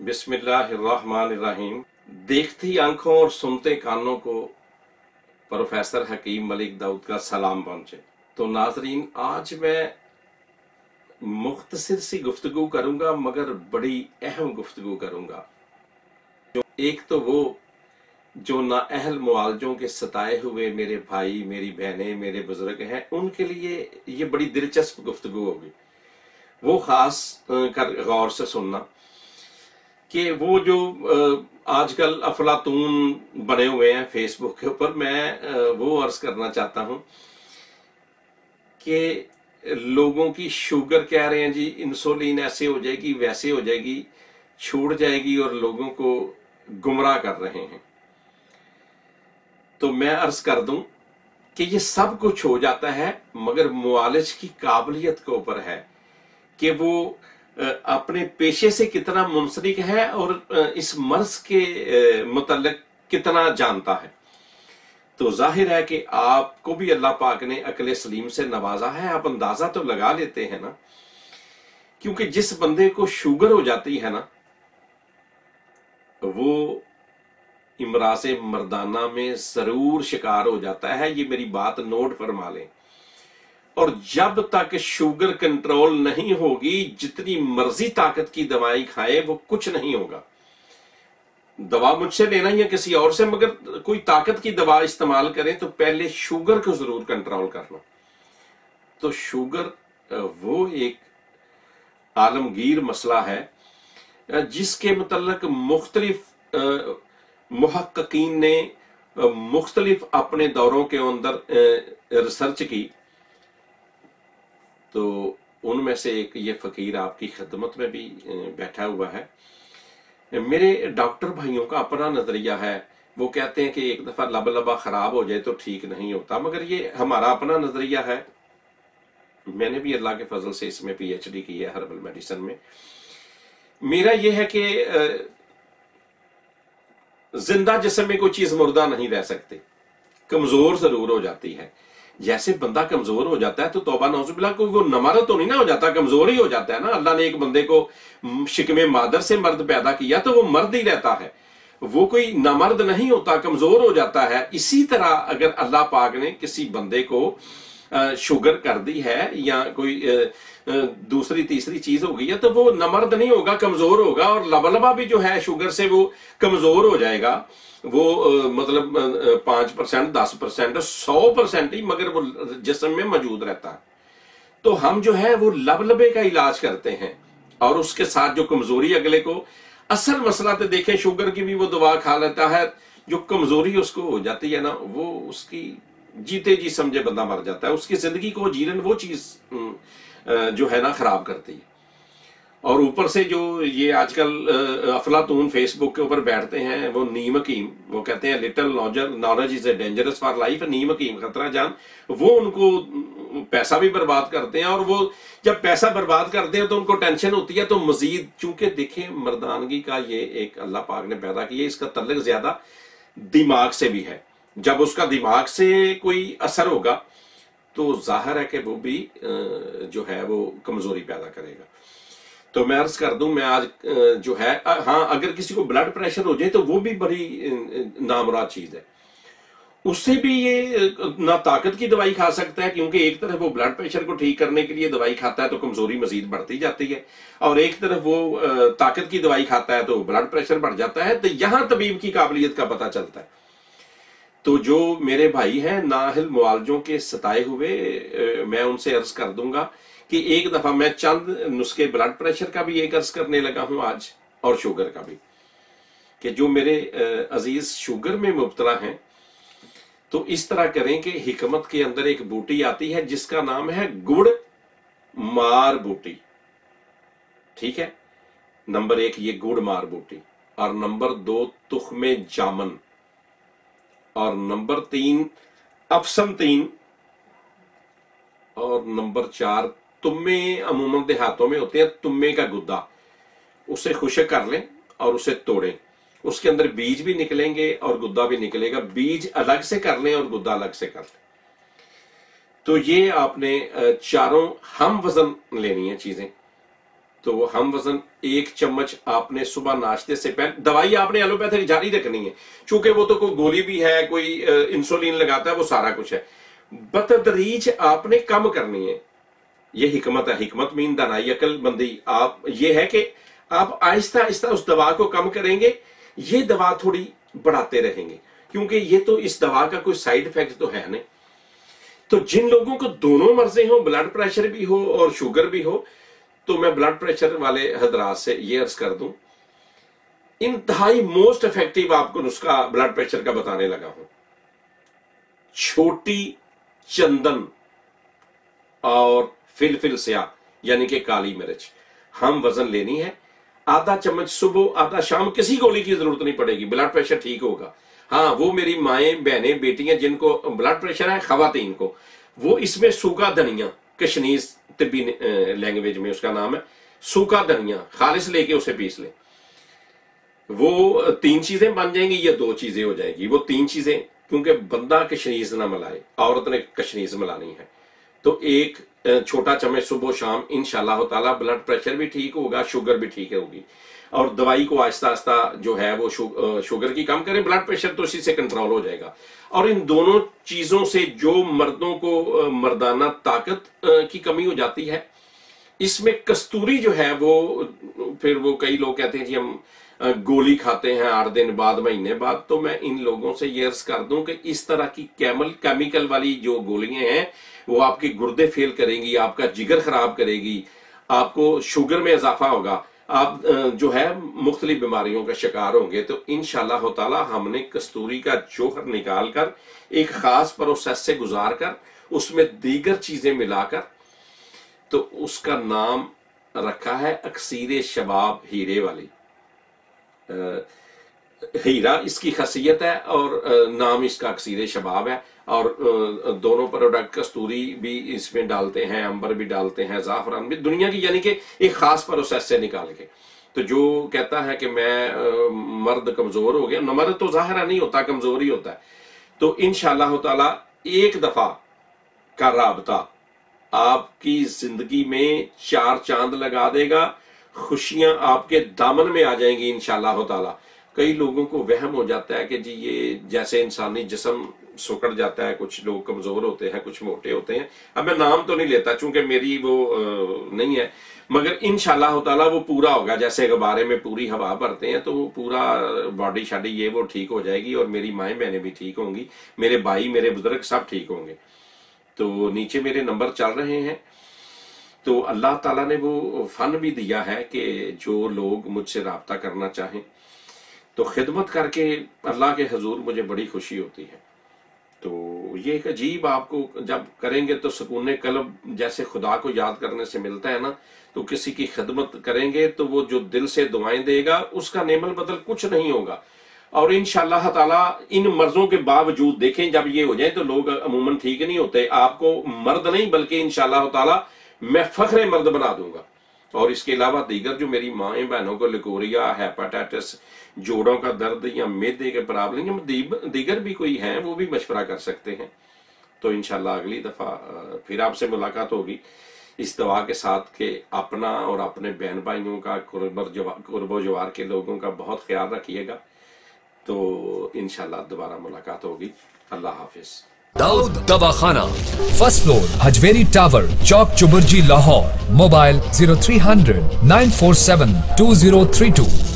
बिस्मिल्लाहिर्रहमानिर्रहीम। देखती आंखों और सुनते कानों को प्रोफेसर हकीम मलिक दाऊद का सलाम पहुंचे। तो नाजरीन, आज मैं मुख्तसर सी गुफ्तगू करूंगा मगर बड़ी अहम गुफ्तगू करूंगा। एक तो वो जो नाअहल मुआलजों के सताए हुए मेरे भाई, मेरी बहनें, मेरे बुजुर्ग हैं, उनके लिए ये बड़ी दिलचस्प गुफ्तगू होगी। वो खास कर गौर से सुनना कि वो जो आजकल अफलातून बने हुए हैं फेसबुक के ऊपर, मैं वो अर्ज करना चाहता हूं कि लोगों की शुगर कह रहे हैं जी इंसुलिन ऐसे हो जाएगी, वैसे हो जाएगी, छूट जाएगी, और लोगों को गुमराह कर रहे हैं। तो मैं अर्ज कर दूं कि ये सब कुछ हो जाता है मगर मुआलिज की काबिलियत के ऊपर है कि वो अपने पेशे से कितना मुंसलिक है और इस मर्ज के मुतल्लिक कितना जानता है। तो जाहिर है कि आपको भी अल्लाह पाक ने अक्ल सलीम से नवाजा है, आप अंदाजा तो लगा लेते हैं ना, क्योंकि जिस बंदे को शुगर हो जाती है ना, वो इमराज मर्दाना में जरूर शिकार हो जाता है। ये मेरी बात नोट फरमा लें। और जब तक शुगर कंट्रोल नहीं होगी, जितनी मर्जी ताकत की दवाई खाए वो कुछ नहीं होगा। दवा मुझसे लेना या किसी और से, मगर कोई ताकत की दवा इस्तेमाल करें तो पहले शुगर को जरूर कंट्रोल करना। तो शुगर वो एक आलमगीर मसला है जिसके मुतल्लिक मुख्तलिफ मुहक्किकीन ने मुख्तलिफ अपने दौरों के अंदर रिसर्च की। तो उनमें से एक ये फकीर आपकी खिदमत में भी बैठा हुआ है। मेरे डॉक्टर भाइयों का अपना नजरिया है, वो कहते हैं कि एक दफा लबा खराब हो जाए तो ठीक नहीं होता, मगर ये हमारा अपना नजरिया है। मैंने भी अल्लाह के फजल से इसमें पीएचडी की है हर्बल मेडिसिन में। मेरा ये है कि जिंदा जिस्म में कोई चीज मुर्दा नहीं रह सकती, कमजोर जरूर हो जाती है। जैसे बंदा कमजोर हो जाता है तो तौबा नौजुबिल्लाह, को वो नमर्द तो नहीं ना हो जाता, कमजोर ही हो जाता है ना। अल्लाह ने एक बंदे को शिकमे मादर से मर्द पैदा किया तो वो मर्द ही रहता है, वो कोई नमर्द नहीं होता, कमजोर हो जाता है। इसी तरह अगर अल्लाह पाक ने किसी बंदे को शुगर कर दी है या कोई दूसरी तीसरी चीज हो गई है तो वो नमर्द नहीं होगा, कमजोर होगा। और लबलबा भी जो है शुगर से वो कमजोर हो जाएगा, वो मतलब 5%, 10%, 100% ही, मगर वो जिस्म में मौजूद रहता है। तो हम जो है वो लबलबे का इलाज करते हैं और उसके साथ जो कमजोरी अगले को, असल मसला तो देखें, शुगर की भी वो दवा खा लेता है, जो कमजोरी उसको हो जाती है ना, वो उसकी जीते जी समझे बंदा मर जाता है, उसकी जिंदगी को जीवन वो चीज जो है ना खराब करती है। और ऊपर से जो ये आजकल अफलातून फेसबुक के ऊपर बैठते हैं, वो नीम हकीम, वो कहते हैं little knowledge is dangerous for life, नीम हकीम खतरा जान, वो उनको पैसा भी बर्बाद करते हैं। और वो जब पैसा बर्बाद करते हैं तो उनको टेंशन होती है, तो मजीद, चूंकि देखें मर्दानगी का ये एक अल्लाह पाक ने पैदा किया, इसका तल्लुक ज्यादा दिमाग से भी है। जब उसका दिमाग से कोई असर होगा तो जाहिर है कि वो भी जो है वो कमजोरी पैदा करेगा। तो मैं अर्ज कर दूं, मैं आज जो है, हाँ, अगर किसी को ब्लड प्रेशर हो जाए तो वो भी बड़ी नामुराद चीज है। उससे भी ये ना ताकत की दवाई खा सकता है, क्योंकि एक तरफ वो ब्लड प्रेशर को ठीक करने के लिए दवाई खाता है तो कमजोरी मजीद बढ़ती जाती है, और एक तरफ वो ताकत की दवाई खाता है तो ब्लड प्रेशर बढ़ जाता है। तो यहां तबीब की काबिलियत का पता चलता है। तो जो मेरे भाई हैं नाअहल मुआलजों के सताए हुए, मैं उनसे अर्ज कर दूंगा कि एक दफा मैं चंद नुस्खे ब्लड प्रेशर का भी एक अर्ज करने लगा हूं आज, और शुगर का भी, कि जो मेरे अजीज शुगर में मुब्तला हैं तो इस तरह करें कि हिकमत के अंदर एक बूटी आती है जिसका नाम है गुड़ मार बूटी। ठीक है, नंबर 1 ये गुड़ मार बूटी, और नंबर 2 तुख्मे जामन, और नंबर 3 अफसम 3, और नंबर 4 तुम्मे, अमूमन देहातों में होते हैं तुम्मे का गुद्दा, उसे खुश्क कर लें और उसे तोड़ें। उसके अंदर बीज भी निकलेंगे और गुद्दा भी निकलेगा, बीज अलग से कर लें और गुद्दा अलग से कर लें। तो ये आपने चारों हम वजन लेनी है चीजें। तो हम वजन 1 चम्मच आपने सुबह नाश्ते से पहले, दवाई आपने एलोपैथिक जारी रखनी है, चूंकि वो तो कोई गोली भी है, कोई इंसुलिन लगाता है, वो सारा कुछ है, बतदरीज आपने कम करनी है। ये हिकमत है, हिकमत मीन दानाई अक्लमंदी। आप ये है कि आप आहिस्ता आहिस्ता उस दवा को कम करेंगे, ये दवा थोड़ी बढ़ाते रहेंगे, क्योंकि ये तो इस दवा का कोई साइड इफेक्ट तो है नहीं। तो जिन लोगों को दोनों मर्जें हो, ब्लड प्रेशर भी हो और शुगर भी हो, तो मैं ब्लड प्रेशर वाले हजरात से ये अर्ज कर दूं, इंतहाई मोस्ट इफेक्टिव आपको नुस्खा ब्लड प्रेशर का बताने लगा हूं। छोटी चंदन और फिलफिल स्याह यानी कि काली मिर्च हम वजन लेनी है, आधा चम्मच सुबह आधा शाम, किसी गोली की जरूरत नहीं पड़ेगी, ब्लड प्रेशर ठीक होगा। हाँ, वो मेरी माएं बहनें बेटियां जिनको ब्लड प्रेशर है, खवातीन को, वो इसमें सूखा धनिया, कश्मीर तिब्बी लैंग्वेज में उसका नाम है सूखा धनिया, खालिस लेके उसे पीस ले, वो 3 चीजें बन जाएंगी या 2 चीजें हो जाएगी। वो 3 चीजें, क्योंकि बंदा कशनीज ना मिलाए, औरत ने कशनीज मिलानी है, तो 1 छोटा चम्मच सुबह शाम, इंशाल्लाह ताला ब्लड प्रेशर भी ठीक होगा, शुगर भी ठीक होगी। और दवाई को आहिस्ता आहिस्ता जो है वो शुगर की कम करें, ब्लड प्रेशर तो इसी से कंट्रोल हो जाएगा। और इन दोनों चीजों से जो मर्दों को मर्दाना ताकत की कमी हो जाती है, इसमें कस्तूरी जो है वो, फिर वो कई लोग कहते हैं जी हम गोली खाते हैं 8 दिन बाद, महीने बाद, तो मैं इन लोगों से ये अर्ज कर दूं कि इस तरह की केमिकल वाली जो गोलियां हैं वो आपके गुर्दे फेल करेंगी, आपका जिगर खराब करेगी, आपको शुगर में इजाफा होगा, आप जो है मुख्तलिफ बीमारियों का शिकार होंगे। तो इंशाअल्लाह ताला हमने कस्तूरी का जौहर निकाल कर एक खास प्रोसेस से गुजार कर उसमें दीगर चीजें मिलाकर, तो उसका नाम रखा है अक्सीर शबाब हीरे वाली। हीरा इसकी खासियत है और नाम इसका अक्सीर शबाब है। और दोनों प्रोडक्ट, कस्तूरी भी इसमें डालते हैं, अंबर भी डालते हैं, जाफरान भी, दुनिया की यानी कि एक खास प्रोसेस से निकाल के। तो जो कहता है कि मैं मर्द कमजोर हो गया, मर्द तो जाहिर नहीं होता, कमजोर ही होता है। तो इंशाअल्लाह ताला एक दफा का राबता आपकी जिंदगी में 4 चांद लगा देगा, खुशियां आपके दामन में आ जाएंगी इंशाअल्लाह ताला। कई लोगों को वहम हो जाता है कि जी ये जैसे इंसानी जिस्म सुकड़ जाता है, कुछ लोग कमजोर होते हैं, कुछ मोटे होते हैं। अब मैं नाम तो नहीं लेता चूंकि मेरी वो नहीं है, मगर इंशाअल्लाह ताला वो पूरा होगा। जैसे गुब्बारे में पूरी हवा भरते हैं, तो वो पूरा बॉडी शाडी ये वो ठीक हो जाएगी, और मेरी माएं बहनें भी ठीक होंगी, मेरे भाई मेरे बुजुर्ग सब ठीक होंगे। तो नीचे मेरे नंबर चल रहे हैं। तो अल्लाह ताला ने वो फन भी दिया है कि जो लोग मुझसे राब्ता करना चाहें तो खिदमत करके अल्लाह के हजूर मुझे बड़ी खुशी होती है। तो ये एक अजीब, आपको जब करेंगे तो सुकून कल्ब जैसे खुदा को याद करने से मिलता है ना, तो किसी की खिदमत करेंगे तो वो जो दिल से दुआएं देगा उसका नेमल बदल कुछ नहीं होगा। और इंशाअल्लाह ताला इन मर्जों के बावजूद देखें, जब ये हो जाए तो लोग अमूमन ठीक नहीं होते, आपको मर्द नहीं बल्कि इंशाअल्लाह ताला मैं फख्रे मर्द बना दूंगा। और इसके अलावा दीगर जो मेरी माएं बहनों को लिकोरिया, हेपेटाइटिस, जोड़ों का दर्द या मैदे के प्रॉब्लम, दीगर भी कोई हैं, वो भी मशवरा कर सकते हैं। तो इंशाल्लाह अगली दफा फिर आपसे मुलाकात होगी इस दवा के साथ के अपना और अपने बहन भाइयों का, कुर्बो जवार के लोगों का बहुत ख्याल रखिएगा। तो इंशाल्लाह दोबारा मुलाकात होगी। अल्लाह हाफिज। दाऊद दवाखाना, फर्स्ट फ्लोर, हजवेरी टावर, चौक चुबुर्जी, लाहौर। मोबाइल 0300 947 2032।